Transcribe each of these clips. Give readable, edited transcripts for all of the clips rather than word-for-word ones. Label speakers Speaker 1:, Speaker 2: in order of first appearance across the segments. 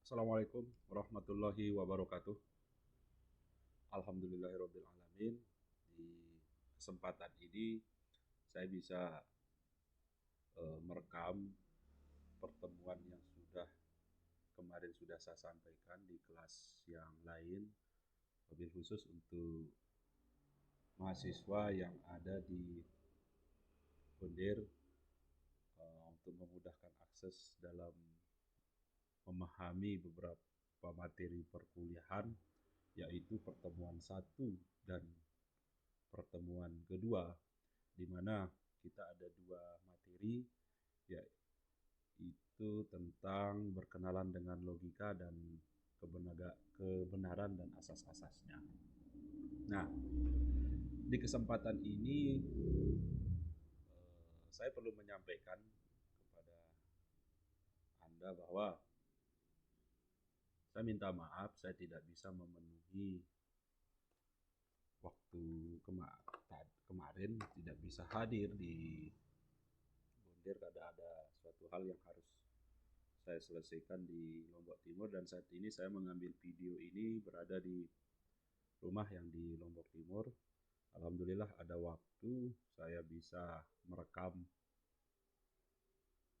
Speaker 1: Assalamualaikum warahmatullahi wabarakatuh. Alhamdulillahirabbil alamin. Di kesempatan ini saya bisa merekam pertemuan yang kemarin sudah saya sampaikan di kelas yang lain, wabil khusus untuk mahasiswa yang ada di Undir, untuk memudahkan akses dalam memahami beberapa materi perkuliahan, yaitu pertemuan satu dan pertemuan kedua, di mana kita ada dua materi, yaitu tentang berkenalan dengan logika dan kebenaran dan asas-asasnya. Nah, di kesempatan ini saya perlu menyampaikan kepada Anda bahwa saya minta maaf, saya tidak bisa memenuhi waktu kemarin, tidak bisa hadir di Bondir karena ada suatu hal yang harus saya selesaikan di Lombok Timur, dan saat ini saya mengambil video ini berada di rumah yang di Lombok Timur. Alhamdulillah ada waktu, saya bisa merekam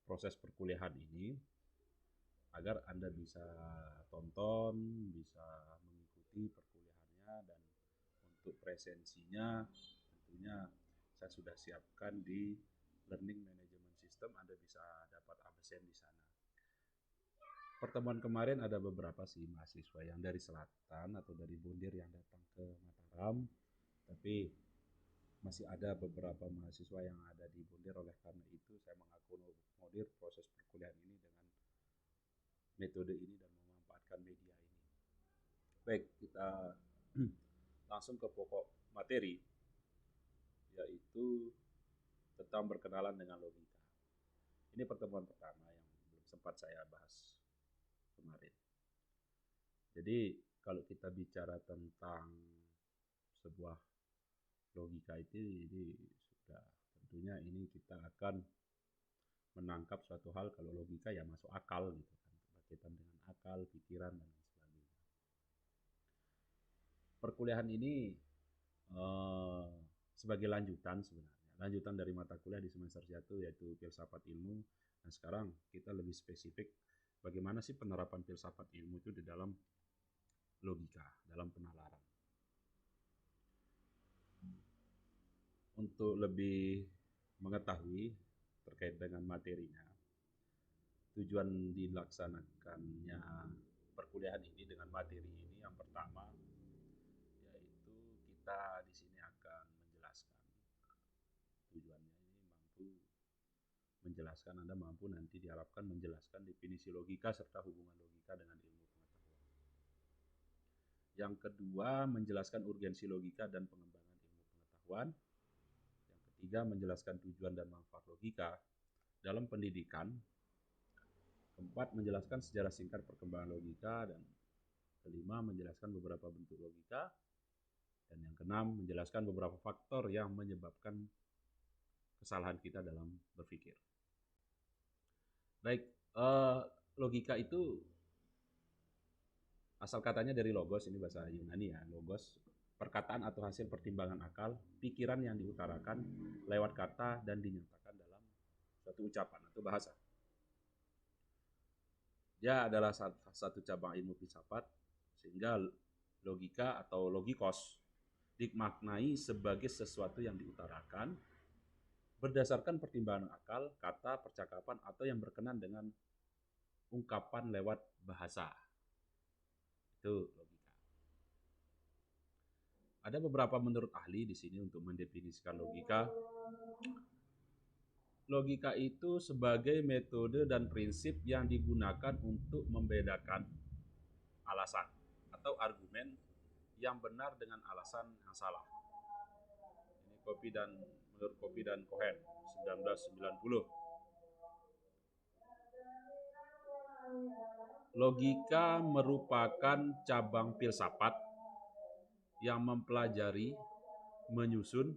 Speaker 1: proses perkuliahan ini agar Anda bisa tonton, bisa mengikuti perkuliahannya, dan untuk presensinya tentunya saya sudah siapkan di Learning Management System. Anda bisa dapat absen di sana. Pertemuan kemarin ada beberapa sih mahasiswa yang dari selatan atau dari Bondir yang datang ke Mataram, tapi masih ada beberapa mahasiswa yang ada di Bondir. Oleh karena itu saya mengakomodir proses perkuliahan ini dengan metode ini dan memanfaatkan media ini. Baik, kita langsung ke pokok materi, yaitu tentang berkenalan dengan logika. Ini pertemuan pertama yang belum sempat saya bahas kemarin. Jadi kalau kita bicara tentang sebuah logika itu, ini sudah tentunya ini kita akan menangkap suatu hal. Kalau logika ya masuk akal gitu kan, berkaitan dengan akal, pikiran dan lain sebagainya. Perkuliahan ini sebagai lanjutan sebenarnya, lanjutan dari mata kuliah di semester 1 yaitu filsafat ilmu. Nah sekarang kita lebih spesifik bagaimana sih penerapan filsafat ilmu itu di dalam logika, dalam penalaran. Untuk lebih mengetahui terkait dengan materinya, tujuan dilaksanakannya perkuliahan ini dengan materi ini, yang pertama yaitu kita di sini akan menjelaskan, tujuannya ini Anda mampu nanti diharapkan menjelaskan definisi logika serta hubungan logika dengan ilmu pengetahuan. Yang kedua, menjelaskan urgensi logika dan pengembangan ilmu pengetahuan. Yang ketiga, menjelaskan tujuan dan manfaat logika dalam pendidikan. Keempat, menjelaskan sejarah singkat perkembangan logika. Dan kelima, menjelaskan beberapa bentuk logika. Dan yang keenam, menjelaskan beberapa faktor yang menyebabkan kesalahan kita dalam berpikir. Baik, logika itu asal katanya dari logos, ini bahasa Yunani ya, logos, perkataan atau hasil pertimbangan akal, pikiran yang diutarakan lewat kata dan dinyatakan dalam suatu ucapan atau bahasa. Dia adalah satu cabang ilmu filsafat, sehingga logika atau logikos dimaknai sebagai sesuatu yang diutarakan berdasarkan pertimbangan akal, kata, percakapan, atau yang berkenan dengan ungkapan lewat bahasa. Itu logika. Ada beberapa menurut ahli di sini untuk mendefinisikan logika. Logika itu sebagai metode dan prinsip yang digunakan untuk membedakan alasan atau argumen yang benar dengan alasan yang salah. Ini menurut Copy dan Cohen 1990. Logika merupakan cabang filsafat yang mempelajari, menyusun,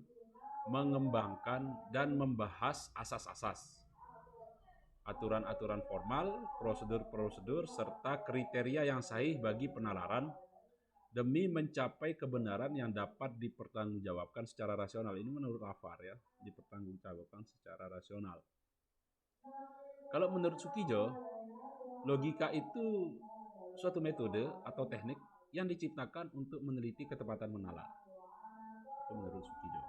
Speaker 1: mengembangkan, dan membahas asas-asas aturan-aturan formal, prosedur-prosedur, serta kriteria yang sahih bagi penalaran demi mencapai kebenaran yang dapat dipertanggungjawabkan secara rasional. Ini menurut Lafar ya, dipertanggungjawabkan secara rasional. Kalau menurut Sukijo, logika itu suatu metode atau teknik yang diciptakan untuk meneliti ketepatan menalar. Itu menurut Sukijo.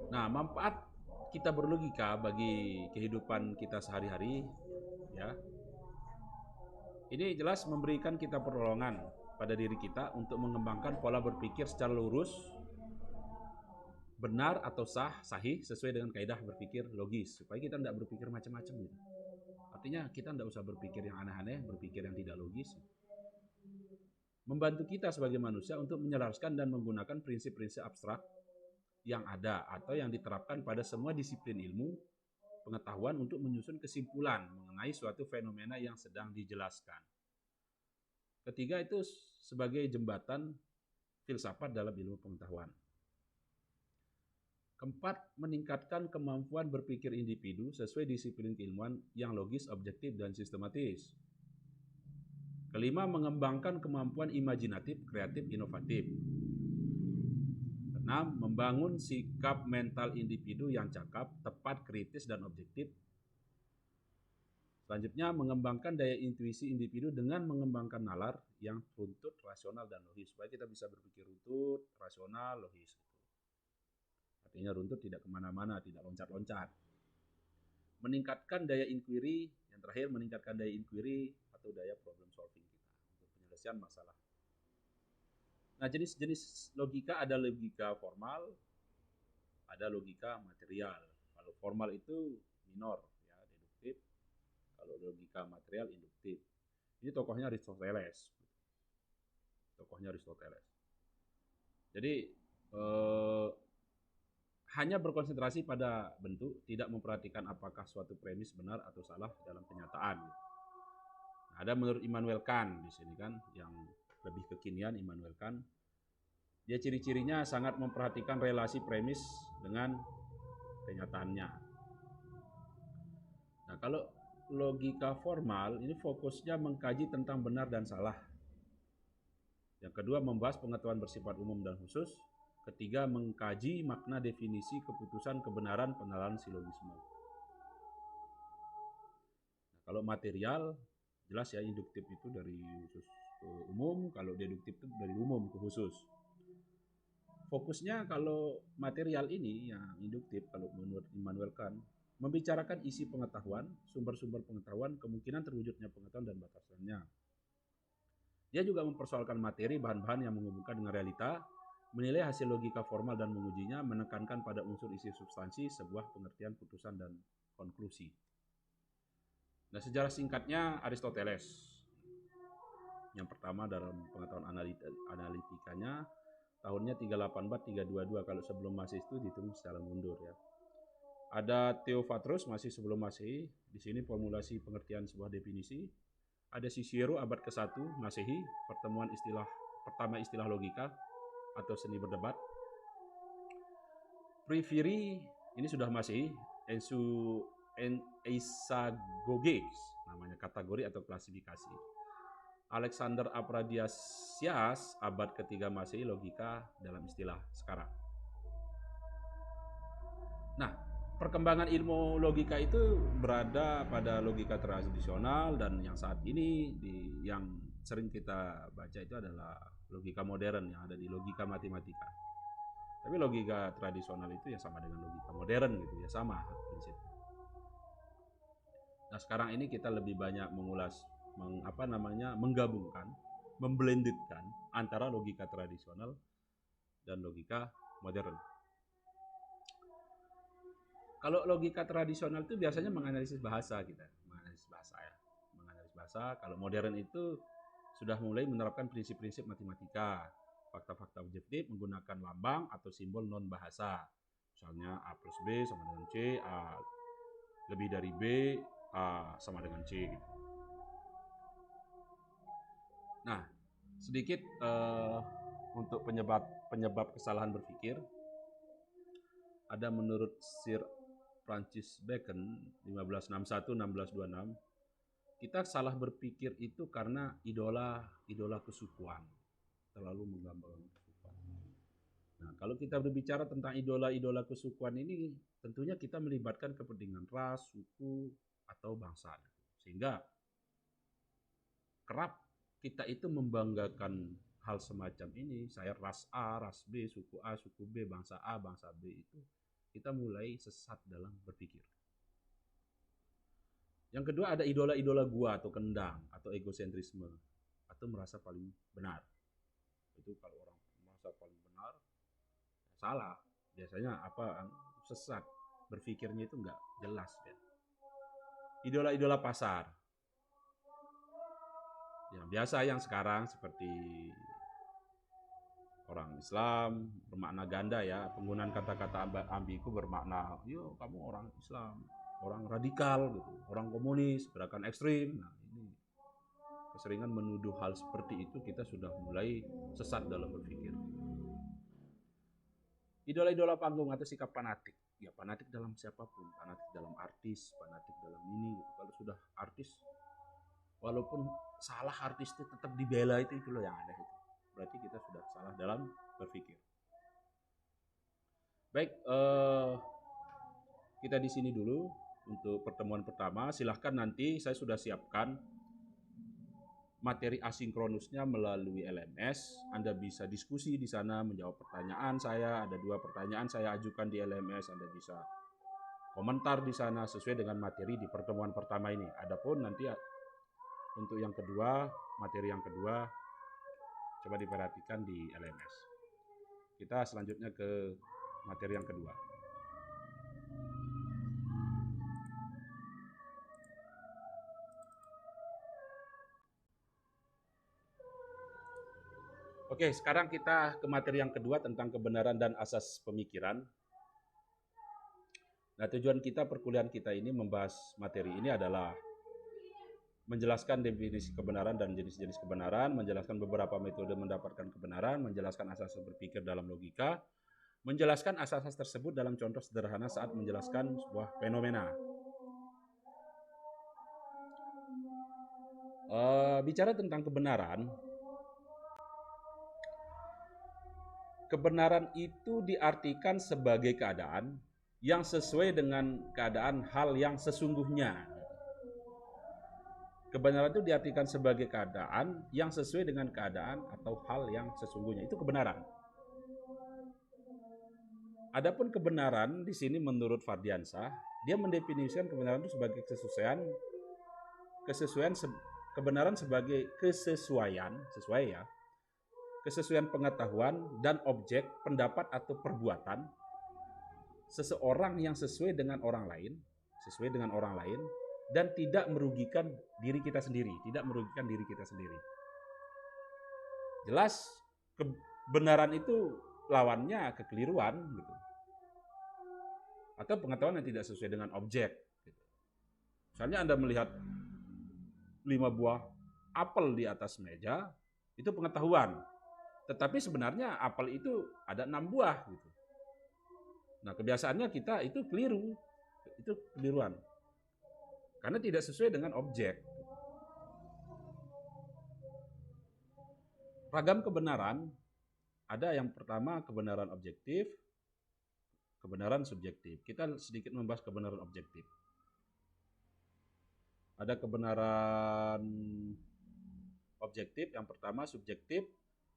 Speaker 1: Nah, manfaat kita berlogika bagi kehidupan kita sehari-hari, ya, ini jelas memberikan kita pertolongan pada diri kita untuk mengembangkan pola berpikir secara lurus, benar atau sahih sesuai dengan kaidah berpikir logis, supaya kita tidak berpikir macam-macam gitu. Artinya kita tidak usah berpikir yang aneh-aneh, berpikir yang tidak logis. Membantu kita sebagai manusia untuk menyelaraskan dan menggunakan prinsip-prinsip abstrak yang ada atau yang diterapkan pada semua disiplin ilmu pengetahuan untuk menyusun kesimpulan mengenai suatu fenomena yang sedang dijelaskan. Ketiga itu sebagai jembatan filsafat dalam ilmu pengetahuan. Keempat, meningkatkan kemampuan berpikir individu sesuai disiplin keilmuan yang logis, objektif, dan sistematis. Kelima, mengembangkan kemampuan imajinatif, kreatif, inovatif. Keenam, membangun sikap mental individu yang cakap, tepat, kritis, dan objektif. Selanjutnya, mengembangkan daya intuisi individu dengan mengembangkan nalar yang runtut, rasional, dan logis. Supaya kita bisa berpikir runtut, rasional, logis. Artinya runtut tidak kemana-mana, tidak loncat-loncat. Meningkatkan daya inquiry, yang terakhir meningkatkan daya inquiry atau daya problem solving kita untuk penyelesaian masalah. Nah, jenis-jenis logika ada logika formal, ada logika material. Kalau formal itu minor, ya, deduktif. Kalau logika material, induktif. Ini tokohnya Aristoteles. Jadi hanya berkonsentrasi pada bentuk, tidak memperhatikan apakah suatu premis benar atau salah dalam kenyataan. Nah, ada menurut Immanuel Kant di sini kan, yang lebih kekinian Immanuel Kant. Dia ciri-cirinya sangat memperhatikan relasi premis dengan kenyataannya. Nah, kalau logika formal ini fokusnya mengkaji tentang benar dan salah. Yang kedua, membahas pengetahuan bersifat umum dan khusus. Ketiga, mengkaji makna definisi keputusan kebenaran penalaran silogisme. Nah, kalau material, jelas ya, induktif itu dari khusus ke umum, kalau deduktif itu dari umum ke khusus. Fokusnya kalau material ini yang induktif, kalau menurut Immanuel Kant, membicarakan isi pengetahuan, sumber-sumber pengetahuan, kemungkinan terwujudnya pengetahuan dan batasannya. Dia juga mempersoalkan materi, bahan-bahan yang menghubungkan dengan realita, menilai hasil logika formal dan mengujinya, menekankan pada unsur isi substansi, sebuah pengertian, putusan, dan konklusi. Nah, sejarah singkatnya Aristoteles. Yang pertama dalam pengetahuan analitikanya, tahunnya 384-322, kalau sebelum Masehi itu dihitung secara mundur ya. Ada Theophastrus masih sebelum Masehi, di sini formulasi pengertian sebuah definisi. Ada Cicero abad ke-1 Masehi, pertama istilah logika atau seni berdebat. Porphyry ini sudah Masehi, Eisagoges namanya, kategori atau klasifikasi. Alexander Aphrodiasias abad ke-3 Masehi, logika dalam istilah sekarang. Nah, perkembangan ilmu logika itu berada pada logika tradisional, dan yang saat ini yang sering kita baca itu adalah logika modern yang ada di logika matematika. Tapi logika tradisional itu ya sama dengan logika modern gitu ya, sama prinsipnya. Nah, sekarang ini kita lebih banyak mengulas menggabungkan, memblendedkan antara logika tradisional dan logika modern. Kalau logika tradisional itu biasanya menganalisis bahasa kita, menganalisis bahasa. Kalau modern itu sudah mulai menerapkan prinsip-prinsip matematika, fakta-fakta objektif menggunakan lambang atau simbol non bahasa. Misalnya A plus B sama dengan C, A lebih dari B, A sama dengan C gitu. Nah, sedikit untuk penyebab kesalahan berpikir. Ada menurut Sir Francis Bacon 1561-1626, kita salah berpikir itu karena idola kesukuan, terlalu menggambarkan kesukuan. Nah, kalau kita berbicara tentang idola kesukuan ini, tentunya kita melibatkan kepentingan ras, suku, atau bangsa. Sehingga kerap kita itu membanggakan hal semacam ini. Saya ras A, ras B, suku A, suku B, bangsa A, bangsa B, itu kita mulai sesat dalam berpikir. Yang kedua, ada idola gua atau kendang atau egosentrisme atau merasa paling benar. Itu kalau orang merasa paling benar, salah. Biasanya apa? Sesat. Berpikirnya itu nggak jelas ya. Idola pasar. Yang biasa yang sekarang seperti orang Islam bermakna ganda ya, penggunaan kata-kata ambigu bermakna, yo kamu orang Islam, orang radikal gitu, orang komunis, gerakan ekstrim. Nah, ini keseringan menuduh hal seperti itu, kita sudah mulai sesat dalam berpikir. Idola panggung atau sikap fanatik. Ya, fanatik dalam siapapun, fanatik dalam artis, fanatik dalam ini gitu. Kalau sudah artis, walaupun salah artis itu tetap dibela, itu loh yang ada itu. Berarti kita sudah salah dalam berpikir. Baik, kita di sini dulu untuk pertemuan pertama. Silahkan nanti saya sudah siapkan materi asinkronusnya melalui LMS. Anda bisa diskusi di sana, menjawab pertanyaan saya. Ada 2 pertanyaan saya ajukan di LMS. Anda bisa komentar di sana sesuai dengan materi di pertemuan pertama ini. Adapun nanti untuk yang kedua, materi yang kedua, coba diperhatikan di LMS. Kita selanjutnya ke materi yang kedua. Oke, sekarang kita ke materi yang kedua tentang kebenaran dan asas pemikiran. Nah, tujuan kita perkuliahan kita ini membahas materi ini adalah menjelaskan definisi kebenaran dan jenis-jenis kebenaran, menjelaskan beberapa metode mendapatkan kebenaran, menjelaskan asas berpikir dalam logika, menjelaskan asas-asas tersebut dalam contoh sederhana saat menjelaskan sebuah fenomena. Bicara tentang kebenaran itu diartikan sebagai keadaan yang sesuai dengan keadaan hal yang sesungguhnya. Kebenaran itu diartikan sebagai keadaan yang sesuai dengan keadaan atau hal yang sesungguhnya. Itu kebenaran. Adapun kebenaran di sini menurut Fardiansah, dia mendefinisikan kebenaran itu sebagai kebenaran sebagai kesesuaian pengetahuan dan objek, pendapat atau perbuatan seseorang yang sesuai dengan orang lain dan tidak merugikan diri kita sendiri, Jelas kebenaran itu lawannya kekeliruan gitu. Atau pengetahuan yang tidak sesuai dengan objek gitu. Misalnya Anda melihat 5 buah apel di atas meja, itu pengetahuan. Tetapi sebenarnya apel itu ada 6 buah gitu. Nah, kebiasaannya kita itu keliru. Itu keliruan. Karena tidak sesuai dengan objek. Ragam kebenaran, ada yang pertama kebenaran objektif, kebenaran subjektif. Kita sedikit membahas kebenaran objektif. Ada kebenaran objektif, yang pertama subjektif,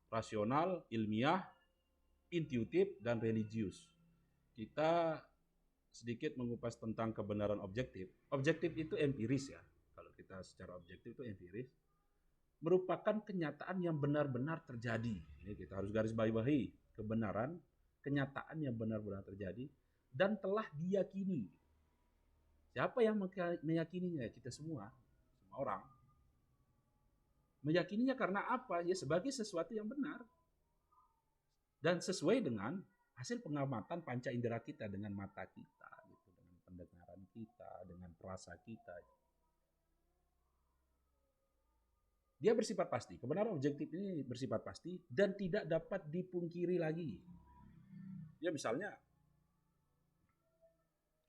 Speaker 1: rasional, ilmiah, intuitif, dan religius. Kita sedikit mengupas tentang kebenaran objektif. Objektif itu empiris ya. Kalau kita secara objektif itu empiris. Merupakan kenyataan yang benar-benar terjadi. Ini kita harus garis bawahi. Kebenaran, kenyataan yang benar-benar terjadi dan telah diyakini. Siapa yang meyakininya? Kita semua orang. Meyakininya karena apa? Ya sebagai sesuatu yang benar. Dan sesuai dengan hasil pengamatan panca indera kita, dengan mata kita, gitu, dengan pendengaran kita, dengan perasa kita. Dia bersifat pasti. Kebenaran objektif ini bersifat pasti dan tidak dapat dipungkiri lagi. Ya misalnya,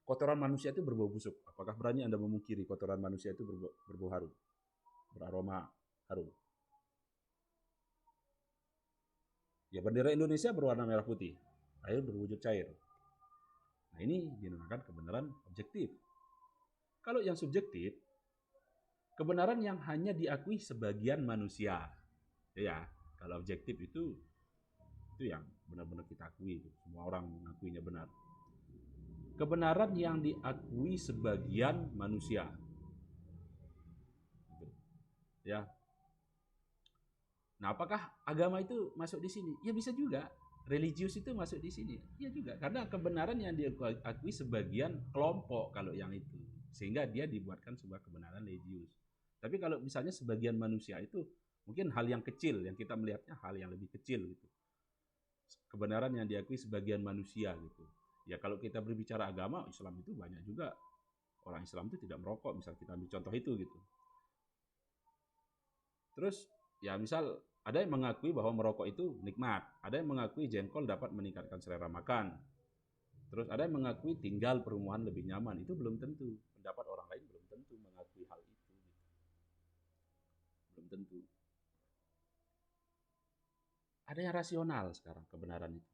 Speaker 1: kotoran manusia itu berbau busuk. Apakah berani Anda memungkiri kotoran manusia itu berbau harum, beraroma harum? Ya, bendera Indonesia berwarna merah putih, air berwujud cair. Nah, ini dinamakan kebenaran objektif. Kalau yang subjektif, kebenaran yang hanya diakui sebagian manusia. Ya, kalau objektif itu yang benar-benar kita akui, semua orang mengakuinya benar. Kebenaran yang diakui sebagian manusia. Ya. Nah, apakah agama itu masuk di sini? Ya bisa juga. Religius itu masuk di sini. Ya juga, karena kebenaran yang diakui sebagian kelompok kalau yang itu. Sehingga dia dibuatkan sebuah kebenaran religius. Tapi kalau misalnya sebagian manusia itu mungkin hal yang kecil, yang kita melihatnya hal yang lebih kecil gitu. Kebenaran yang diakui sebagian manusia gitu. Ya kalau kita berbicara agama, Islam itu banyak juga orang Islam itu tidak merokok, misal kita ambil contoh itu gitu. Terus ya misal ada yang mengakui bahwa merokok itu nikmat, ada yang mengakui jengkol dapat meningkatkan selera makan. Terus ada yang mengakui tinggal perumahan lebih nyaman, itu belum tentu. Pendapat orang lain belum tentu mengakui hal itu. Belum tentu. Ada yang rasional sekarang kebenaran itu.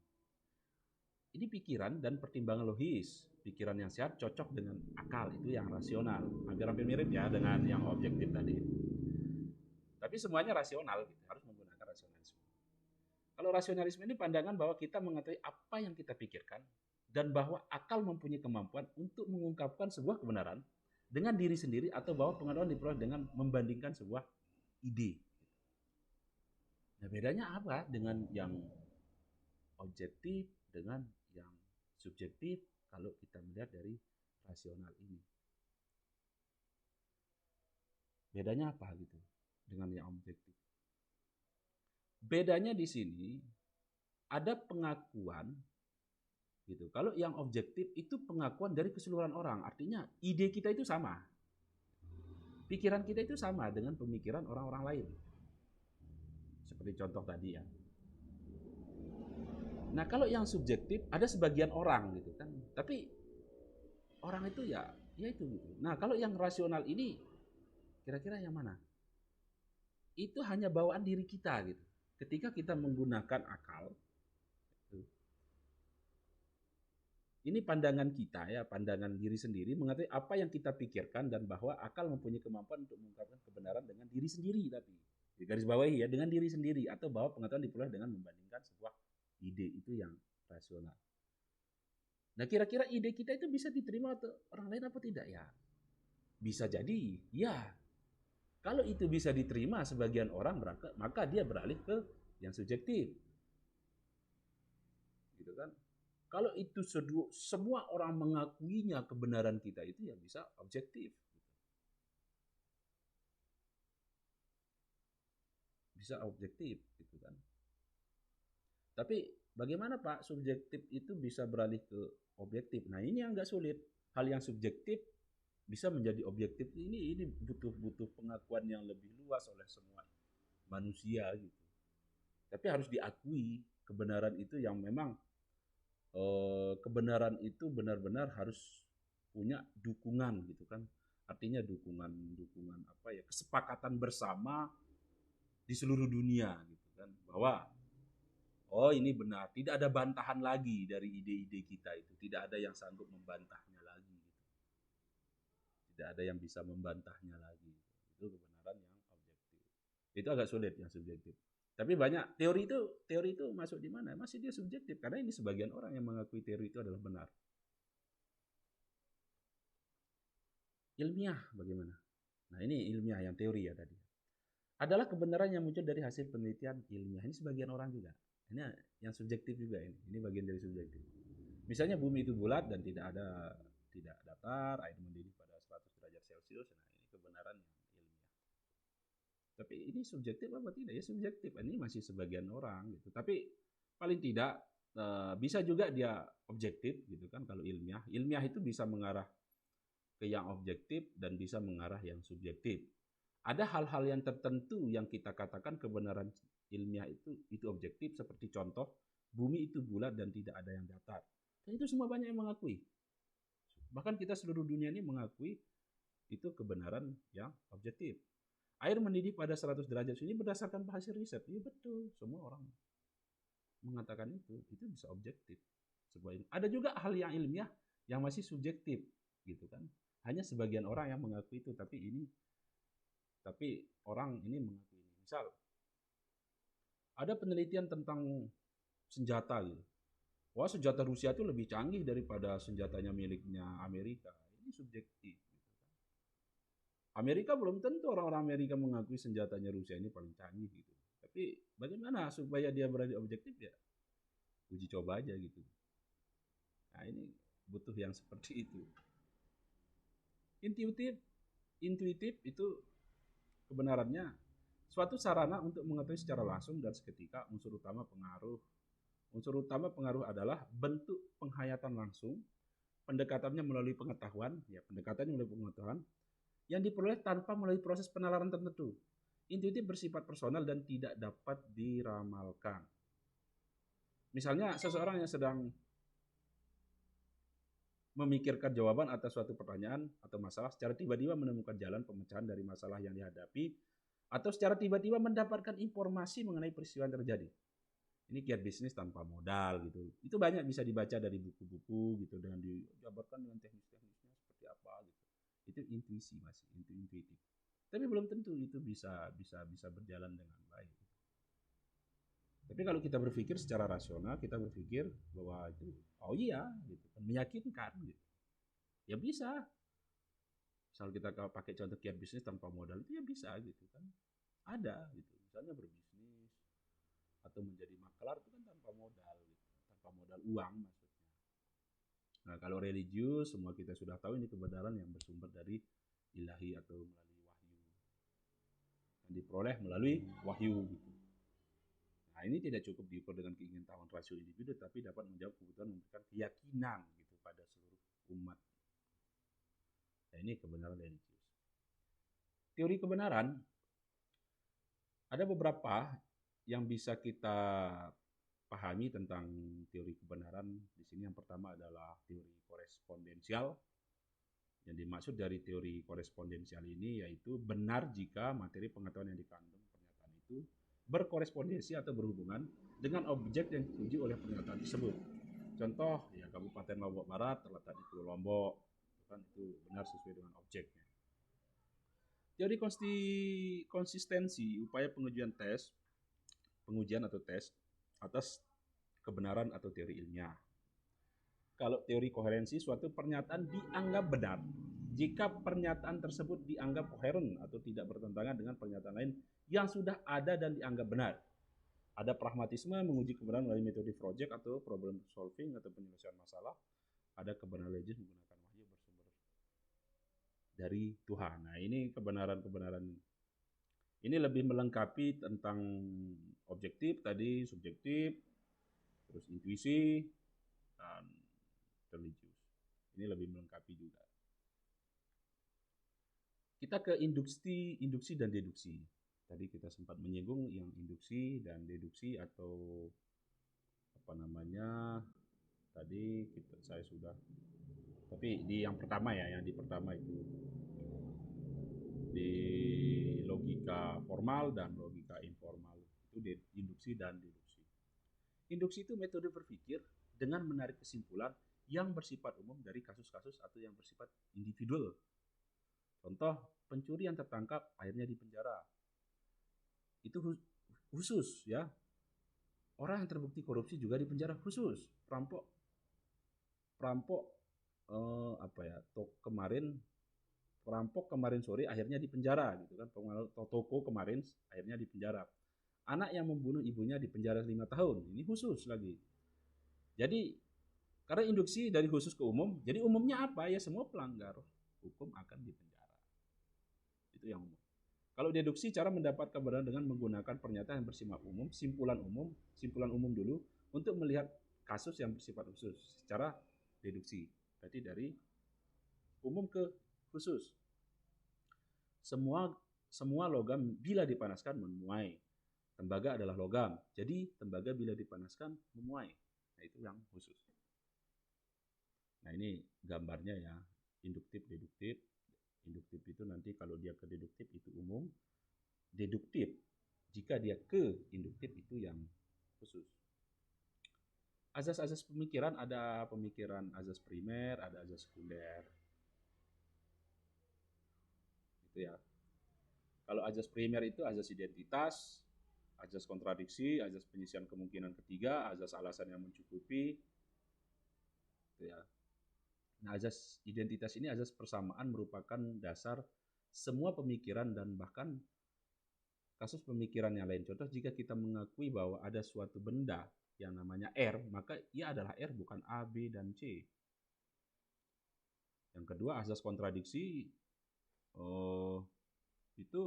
Speaker 1: Ini pikiran dan pertimbangan logis. Pikiran yang sehat cocok dengan akal, itu yang rasional. Hampir-hampir mirip ya dengan yang objektif tadi. Tapi semuanya rasional, gitu. Harus menggunakan rasionalisme. Kalau rasionalisme ini pandangan bahwa kita mengetahui apa yang kita pikirkan dan bahwa akal mempunyai kemampuan untuk mengungkapkan sebuah kebenaran dengan diri sendiri atau bahwa pengetahuan diperoleh dengan membandingkan sebuah ide. Nah, bedanya apa dengan yang objektif dengan yang subjektif kalau kita melihat dari rasional ini? Bedanya apa gitu dengan yang objektif? Bedanya di sini ada pengakuan gitu. Kalau yang objektif itu pengakuan dari keseluruhan orang, artinya ide kita itu sama. Pikiran kita itu sama dengan pemikiran orang-orang lain. Seperti contoh tadi ya. Nah, kalau yang subjektif ada sebagian orang gitu kan. Tapi orang itu ya itu gitu. Nah, kalau yang rasional ini kira-kira yang mana? Itu hanya bawaan diri kita gitu. Ketika kita menggunakan akal, ini pandangan kita ya, pandangan diri sendiri mengetahui apa yang kita pikirkan dan bahwa akal mempunyai kemampuan untuk mengungkapkan kebenaran dengan diri sendiri tapi di garis bawahi ya, dengan diri sendiri atau bahwa pengetahuan diperoleh dengan membandingkan sebuah ide, itu yang rasional. Nah, kira-kira ide kita itu bisa diterima atau orang lain apa tidak ya? Bisa jadi, ya. Kalau itu bisa diterima sebagian orang, maka dia beralih ke yang subjektif. Gitu kan? Kalau itu semua orang mengakuinya kebenaran kita itu ya bisa objektif. Bisa objektif gitu kan. Tapi bagaimana Pak subjektif itu bisa beralih ke objektif? Nah, ini yang nggak sulit. Hal yang subjektif bisa menjadi objektif ini butuh pengakuan yang lebih luas oleh semua manusia gitu. Tapi harus diakui kebenaran itu yang memang kebenaran itu benar-benar harus punya dukungan gitu kan. Artinya dukungan apa ya, kesepakatan bersama di seluruh dunia gitu kan, bahwa oh ini benar, tidak ada bantahan lagi dari ide-ide kita itu, tidak ada yang sanggup membantahnya lagi gitu. Tidak ada yang bisa membantahnya lagi. Itu kebenaran yang objektif. Itu agak sulit yang subjektif. Tapi banyak teori itu masuk di mana? Masih dia subjektif karena ini sebagian orang yang mengakui teori itu adalah benar. Ilmiah bagaimana? Nah, ini ilmiah yang teori ya tadi. Adalah kebenaran yang muncul dari hasil penelitian ilmiah. Ini sebagian orang juga. Ini yang subjektif juga ini. Ini bagian dari subjektif. Misalnya bumi itu bulat dan tidak datar, air mendidih pada 100 derajat Celcius. Nah, ini kebenaran yang ilmiah. Tapi ini subjektif apa tidak? Ya subjektif. Ini masih sebagian orang gitu. Tapi paling tidak bisa juga dia objektif gitu kan kalau ilmiah. Ilmiah itu bisa mengarah ke yang objektif dan bisa mengarah yang subjektif. Ada hal-hal yang tertentu yang kita katakan kebenaran ilmiah itu objektif, seperti contoh bumi itu bulat dan tidak ada yang datar. Dan itu semua banyak yang mengakui. Bahkan kita seluruh dunia ini mengakui itu kebenaran yang objektif. Air mendidih pada 100 derajat ini berdasarkan hasil riset. Iya betul, semua orang mengatakan itu bisa objektif. Ada juga hal yang ilmiah yang masih subjektif, gitu kan. Hanya sebagian orang yang mengakui itu, tapi orang ini mengakui ini. Misal, ada penelitian tentang senjata gitu. Wah, senjata Rusia itu lebih canggih daripada senjatanya miliknya Amerika. Ini subjektif. Amerika belum tentu orang-orang Amerika mengakui senjatanya Rusia ini paling canggih gitu. Tapi bagaimana supaya dia berani objektif ya? Uji coba aja gitu. Nah ini butuh yang seperti itu. Intuitif itu kebenarannya suatu sarana untuk mengetahui secara langsung dan seketika unsur utama pengaruh. Unsur utama pengaruh adalah bentuk penghayatan langsung, pendekatannya melalui pengetahuan, yang diperoleh tanpa melalui proses penalaran tertentu. Intuitif bersifat personal dan tidak dapat diramalkan. Misalnya seseorang yang sedang memikirkan jawaban atas suatu pertanyaan atau masalah secara tiba-tiba menemukan jalan pemecahan dari masalah yang dihadapi atau secara tiba-tiba mendapatkan informasi mengenai peristiwa yang terjadi. Ini kiat bisnis tanpa modal gitu. Itu banyak bisa dibaca dari buku-buku gitu dengan dijabarkan dengan teknis-teknisnya seperti apa gitu. Itu intuisi masih, intuitif. Tapi belum tentu itu bisa berjalan dengan baik. Tapi kalau kita berpikir secara rasional, kita berpikir bahwa itu oh iya gitu kan, meyakinkan gitu. Ya bisa. Misal kita pakai contoh kiat bisnis tanpa modal itu ya bisa gitu kan. Ada gitu. Misalnya berbisnis atau menjadi makelar itu kan tanpa modal gitu. Tanpa modal uang maksudnya. Nah, kalau religius semua kita sudah tahu ini kebenaran yang bersumber dari ilahi atau melalui wahyu. Yang diperoleh melalui wahyu gitu. Nah, ini tidak cukup diukur dengan keingintahuan rasio individu, tapi dapat menjawab kebutuhan memberikan keyakinan gitu pada seluruh umat. Nah, ini kebenaran religius. Teori kebenaran ada beberapa yang bisa kita pahami tentang teori kebenaran. Di sini yang pertama adalah teori korespondensial. Yang dimaksud dari teori korespondensial ini yaitu benar jika materi pengetahuan yang dikandung pernyataan itu berkorespondensi atau berhubungan dengan objek yang dituju oleh pernyataan tersebut. Contoh, ya Kabupaten Lombok Barat terletak di Pulau Lombok, kan itu benar sesuai dengan objeknya. Teori konsistensi upaya pengujian atau tes atas kebenaran atau teori ilmiah. Kalau teori koherensi, suatu pernyataan dianggap benar jika pernyataan tersebut dianggap koheren atau tidak bertentangan dengan pernyataan lain yang sudah ada dan dianggap benar. Ada pragmatisme menguji kebenaran melalui metode project atau problem solving atau penyelesaian masalah. Ada kebenaran religius menggunakan wahyu bersumber dari Tuhan. Nah, ini kebenaran-kebenaran ini lebih melengkapi tentang objektif tadi, subjektif, terus intuisi, dan religius. Ini lebih melengkapi juga. Kita ke induksi dan deduksi. Tadi kita sempat menyinggung yang induksi dan deduksi atau apa namanya tadi saya sudah. Tapi di yang pertama ya, yang di pertama itu di logika formal dan logika informal itu induksi dan deduksi. Induksi itu metode berpikir dengan menarik kesimpulan yang bersifat umum dari kasus-kasus atau yang bersifat individual. Contoh, pencuri yang tertangkap akhirnya di penjara. Itu khusus ya. Orang yang terbukti korupsi juga di penjara khusus. Perampok kemarin sore akhirnya di penjara gitu kan. Toko kemarin akhirnya di penjara. Anak yang membunuh ibunya di penjara 5 tahun. Ini khusus lagi. Jadi karena induksi dari khusus ke umum, jadi umumnya apa ya, semua pelanggar hukum akan di penjara. Itu yang umum. Kalau deduksi, cara mendapat kebenaran dengan menggunakan pernyataan yang bersifat umum, simpulan umum dulu untuk melihat kasus yang bersifat khusus secara deduksi. Berarti dari umum ke khusus. Semua logam bila dipanaskan memuai. Tembaga adalah logam. Jadi tembaga bila dipanaskan memuai. Nah, itu yang khusus. Nah, Nah, ini gambarnya ya, induktif, deduktif. Induktif itu nanti kalau dia ke deduktif itu umum, deduktif jika dia ke induktif itu yang khusus. Azas-azas pemikiran ada pemikiran azas primer, ada azas sekunder. Gitu ya. Kalau azas primer itu azas identitas, azas kontradiksi, azas penyisian kemungkinan ketiga, azas alasan yang mencukupi. Gitu ya. Nah, azas identitas ini azas persamaan merupakan dasar semua pemikiran dan bahkan kasus pemikiran yang lain. Contoh, jika kita mengakui bahwa ada suatu benda yang namanya R, maka ia adalah R, bukan A, B, dan C. Yang kedua, azas kontradiksi itu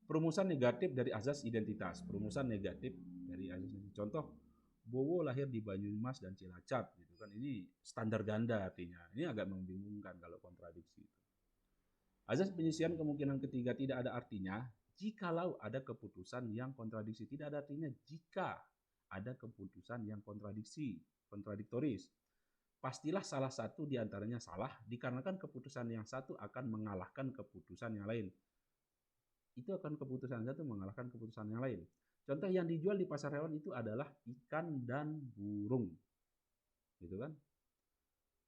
Speaker 1: perumusan negatif dari azas identitas. Perumusan negatif dari azas identitas. Contoh, Bowo lahir di Banyumas dan Cilacap, gitu kan. Ini standar ganda artinya. Ini agak membingungkan kalau kontradiksi itu. Azas penyisian kemungkinan ketiga tidak ada artinya jikalau ada keputusan yang kontradiksi. Tidak ada artinya jika ada keputusan yang kontradiktoris. Pastilah salah satu di antaranya salah dikarenakan keputusan yang satu akan mengalahkan keputusan yang lain. Itu akan keputusan yang satu mengalahkan keputusan yang lain. Contoh yang dijual di pasar hewan itu adalah ikan dan burung. Gitu kan?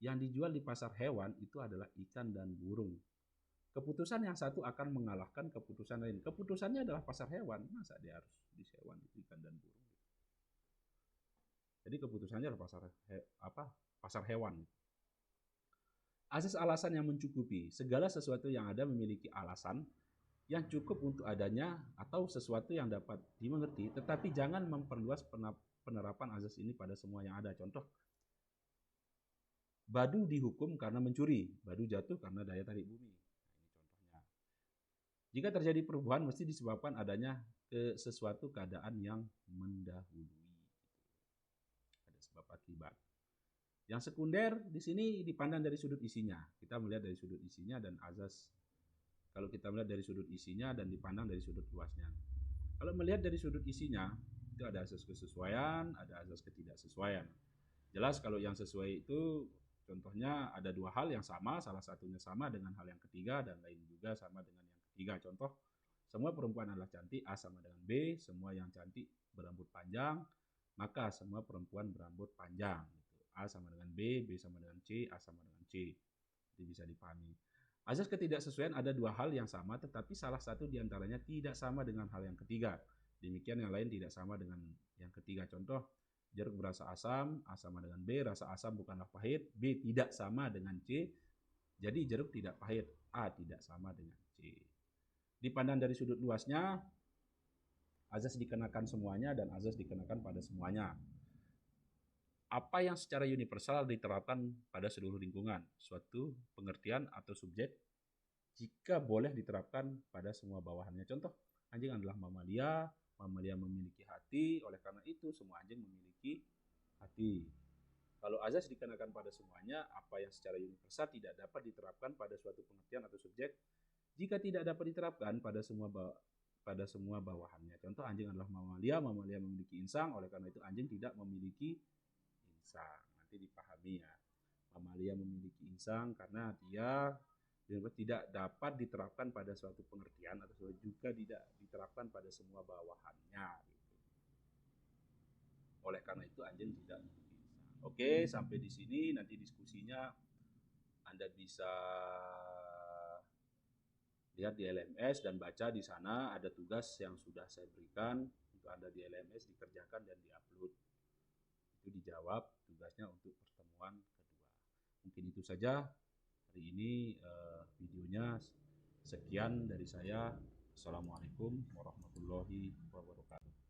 Speaker 1: Yang dijual di pasar hewan itu adalah ikan dan burung. Keputusan yang satu akan mengalahkan keputusan lain. Keputusannya adalah pasar hewan, masa dia harus di hewan itu ikan dan burung. Jadi keputusannya adalah pasar hewan. Asas alasan yang mencukupi. Segala sesuatu yang ada memiliki alasan yang cukup untuk adanya atau sesuatu yang dapat dimengerti, tetapi jangan memperluas penerapan azas ini pada semua yang ada. Contoh, Badu dihukum karena mencuri, Badu jatuh karena daya tarik bumi. Jika terjadi perubahan mesti disebabkan adanya sesuatu keadaan yang mendahului. Ada sebab akibat. Yang sekunder di sini dipandang dari sudut isinya. Kita melihat dari sudut isinya dan azas. Kalau kita melihat dari sudut isinya dan dipandang dari sudut luasnya. Kalau melihat dari sudut isinya, itu ada azas kesesuaian, ada azas ketidaksesuaian. Jelas kalau yang sesuai itu contohnya ada dua hal yang sama, salah satunya sama dengan hal yang ketiga dan lain juga sama dengan yang ketiga. Contoh, semua perempuan adalah cantik, A sama dengan B, semua yang cantik berambut panjang, maka semua perempuan berambut panjang. A sama dengan B, B sama dengan C, A sama dengan C. Itu bisa dipahami. Azas ketidaksesuaian ada dua hal yang sama, tetapi salah satu diantaranya tidak sama dengan hal yang ketiga. Demikian yang lain tidak sama dengan yang ketiga. Contoh, jeruk berasa asam, A sama dengan B, rasa asam bukanlah pahit, B tidak sama dengan C, jadi jeruk tidak pahit, A tidak sama dengan C. Dipandang dari sudut luasnya, azas dikenakan semuanya dan azas dikenakan pada semuanya. Apa yang secara universal diterapkan pada seluruh lingkungan, suatu pengertian atau subjek jika boleh diterapkan pada semua bawahannya. Contoh, anjing adalah mamalia, mamalia memiliki hati, oleh karena itu semua anjing memiliki hati. Kalau azas dikenakan pada semuanya, apa yang secara universal tidak dapat diterapkan pada suatu pengertian atau subjek, jika tidak dapat diterapkan pada semua bawahannya. Contoh, anjing adalah mamalia, mamalia memiliki insang, oleh karena itu anjing tidak memiliki insang. Nanti dipahami ya. Mamalia memiliki insang karena dia tidak dapat diterapkan pada suatu pengertian atau juga tidak diterapkan pada semua bawahannya. Gitu. Oleh karena itu anjing tidak memiliki insang. Oke, sampai di sini nanti diskusinya Anda bisa lihat di LMS dan baca di sana ada tugas yang sudah saya berikan untuk Anda di LMS dikerjakan dan diupload. Itu dijawab tugasnya untuk pertemuan kedua. Mungkin itu saja hari ini videonya. Sekian dari saya. Assalamualaikum warahmatullahi wabarakatuh.